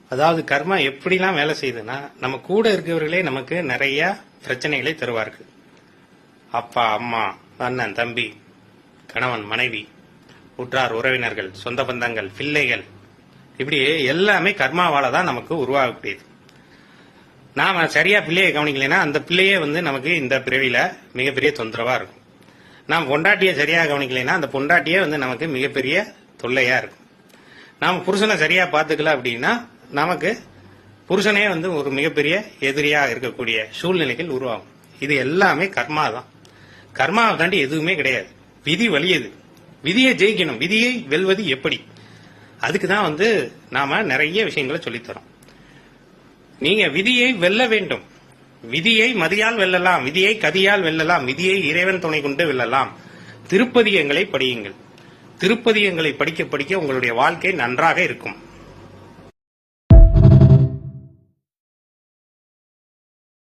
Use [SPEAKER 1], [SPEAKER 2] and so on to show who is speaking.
[SPEAKER 1] அதாவது கர்மா எப்படிலாம் வேலை செய்யுதுன்னா, நம்ம கூட இருக்கிறவர்களே நமக்கு நிறைய பிரச்சனைகளை தருவார்கள். அப்பா, அம்மா, அண்ணன், தம்பி, கணவன், மனைவி, உற்றார் உறவினர்கள், சொந்த பந்தங்கள், பிள்ளைகள், இப்படி எல்லாமே கர்மாவால தான் நமக்கு உருவாகக்கூடியது. நாம சரியா பிள்ளையை கவனிக்கலைன்னா அந்த பிள்ளையே நமக்கு இந்த பிறவியில மிகப்பெரிய தொந்தரவா இருக்கும். நாம் பொண்டாட்டியை சரியா கவனிக்கலைன்னா அந்த பொண்டாட்டியே நமக்கு மிகப்பெரிய தொல்லையா இருக்கும். நாம புருஷனை சரியா பாத்துக்கல அப்படின்னா நமக்கு புருஷனே ஒரு மிகப்பெரிய எதிரியா இருக்கக்கூடிய சூழ்நிலைகள் உருவாகும். இது எல்லாமே கர்மா தான். கர்மாவை தாண்டி எதுவுமே கிடையாது. விதி வலியது. விதியை ஜெயிக்கணும். விதியை வெல்வது எப்படி? அதுக்குதான் நாம நிறைய விஷயங்களை சொல்லித்தரோம். நீங்க விதியை வெல்ல வேண்டும். விதியை மதியால் வெல்லலாம், விதியை கதியால் வெல்லலாம், விதியை இறைவன் துணை கொண்டு வெல்லலாம். திருப்பதிகங்களை படியுங்கள். திருப்பதிகங்களை படிக்க படிக்க உங்களுடைய வாழ்க்கை நன்றாக இருக்கும்.